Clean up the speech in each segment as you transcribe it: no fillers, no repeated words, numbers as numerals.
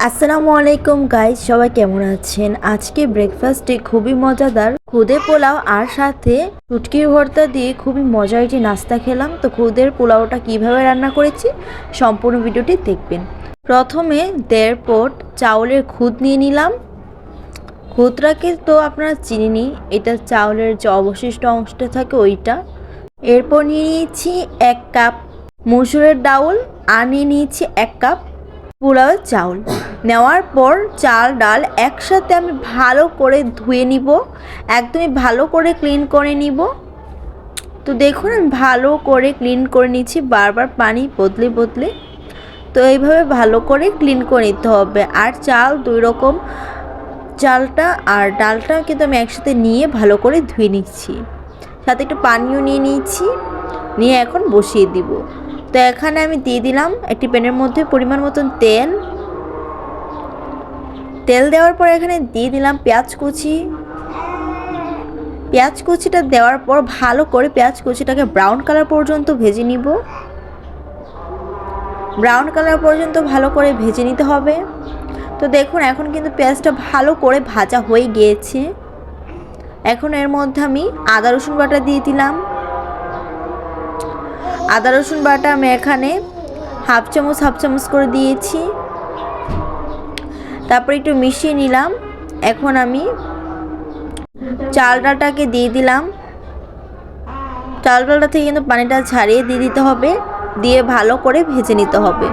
আসসালামু আলাইকুম গাইস, সবাই কেমন আছেন? আজকে ব্রেকফাস্টে খুবই মজাদার খুদে পোলাও আর সাথে শুটকির ভর্তা দিয়ে খুবই মজার একটি নাস্তা খেলাম। তো খুদের পোলাওটা কিভাবে রান্না করেছি সম্পূর্ণ ভিডিওটি দেখবেন। প্রথমে 1.5 পট চাউলের খুদ নিয়ে নিলাম। খুদটাকে তো আপনারা চিনেনই, এটা চাউলের যে অবশিষ্ট অংশটা থাকে ওইটা। এরপর নিয়ে নিয়েছি 1 কাপ মসুরের ডাউল আর নিয়ে নিয়েছি 1 কাপ পোলাওয়ের চাউল। নেওয়ার পর চাল ডাল একসাথে আমি ভালো করে ধুয়ে নিব, একদমই ভালো করে ক্লিন করে নিব। তো দেখুন আমি ভালো করে ক্লিন করে নিচ্ছি, বারবার পানি বদলে বদলে। তো এইভাবে ভালো করে ক্লিন করে নিতে হবে। আর চাল 2 রকম, চালটা আর ডালটা কিন্তু আমি একসাথে নিয়ে ভালো করে ধুয়ে নিচ্ছি, সাথে একটু পানিও নিয়ে নিচ্ছি, নিয়ে এখন বসিয়ে দিব। তো এখানে আমি দিয়ে দিলাম একটি প্যানের মধ্যে পরিমাণ মতন তেল দেওয়ার পর এখানে দিয়ে দিলাম পেঁয়াজ কুচিটা দেওয়ার পর ভালো করে পেঁয়াজ কুচিটাকে ব্রাউন কালার পর্যন্ত ভেজে নিব। ব্রাউন কালার পর্যন্ত ভালো করে ভেজে নিতে হবে। তো দেখুন এখন কিন্তু পেঁয়াজটা ভালো করে ভাজা হয়ে গিয়েছে। এখন এর মধ্যে আমি আদা রসুন বাটা দিয়ে দিলাম। আদা রসুন বাটা আমি এখানে হাফ চামচ করে দিয়েছি। তারপর একটু মিশিয়ে নিলাম। এখন আমি চাল ডালটাকে দিয়ে দিলাম। চাল ডালটা থেকে কিন্তু পানিটা ছাড়িয়ে দিয়ে দিতে হবে, দিয়ে ভালো করে ভেজে নিতে হবে।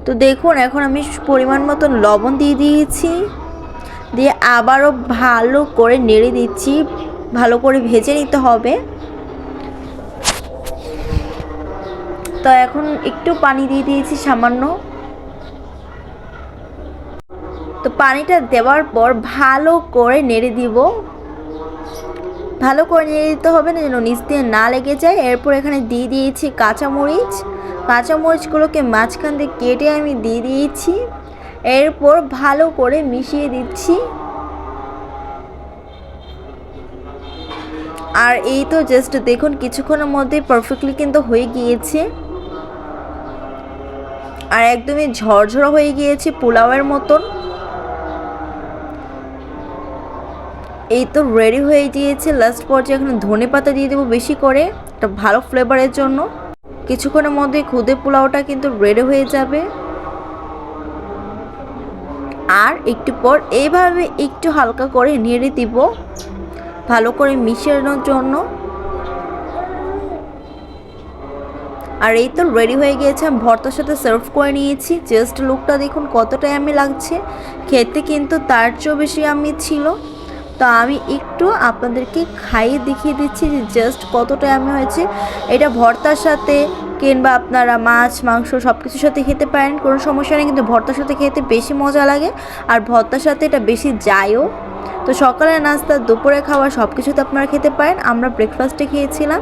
তো দেখুন এখন আমি পরিমাণ মতন লবণ দিয়ে দিয়েছি, দিয়ে আবারও ভালো করে নেড়ে দিচ্ছি, ভালো করে ভেজে নিতে হবে। তো এখন একটু পানি দিয়ে দিয়েছি সামান্য। তো পানিটা দেওয়ার পর ভালো করে নেড়ে দিব, ভালো করে নেড়ে দিতে হবে না যেন নিচ দিয়ে না লেগে যায়। এরপর এখানে দিয়ে দিয়েছি কাঁচামরিচগুলোকে মাঝখান দিয়ে কেটে আমি দিয়ে দিয়েছি। এরপর ভালো করে মিশিয়ে দিচ্ছি। আর এই তো জাস্ট দেখুন কিছুক্ষণের মধ্যে পারফেক্টলি কিন্তু হয়ে গিয়েছে, আর একদমই ঝরঝরা হয়ে গিয়েছে পোলাওয়ের মতন। এই তো রেডি হয়ে গিয়েছে। লাস্ট পর্যায়ে এখন ধনে পাতা দিয়ে দেবো বেশি করে, একটা ভালো ফ্লেভারের জন্য। কিছুক্ষণের মধ্যে খুদে পোলাওটা কিন্তু রেডি হয়ে যাবে। আর একটু পর এইভাবে একটু হালকা করে নেড়ে দিব ভালো করে মিশানোর জন্য। আর এই তো রেডি হয়ে গিয়েছে। আমি ভর্তার সাথে সার্ভ করে নিয়েছি। জাস্ট লুকটা দেখুন কতটা ইয়াম্মি লাগছে, খেতে কিন্তু তার চেয়েও বেশি ইয়াম্মি ছিল। তো আমি একটু আপনাদেরকে খাইয়ে দেখিয়ে দিচ্ছি যে জাস্ট কতটা ইয়াম্মি হয়েছে। এটা ভর্তার সাথে কিংবা আপনারা মাছ মাংস সব কিছুর সাথে খেতে পারেন, কোনো সমস্যা নেই, কিন্তু ভর্তার সাথে খেতে বেশি মজা লাগে। আর ভর্তার সাথে এটা বেশি যায়ও। তো সকালের নাস্তা, দুপুরে খাওয়া সব কিছুতে আপনারা খেতে পারেন। আমরা ব্রেকফাস্টে খেয়েছিলাম।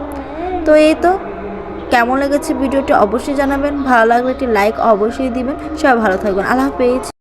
তো এই তো কেমন লেগেছে ভিডিওটি অবশ্যই জানাবেন। ভালো লাগলে একটি লাইক অবশ্যই দিবেন। সবাই ভালো থাকবেন। আল্লাহ হাফেজ।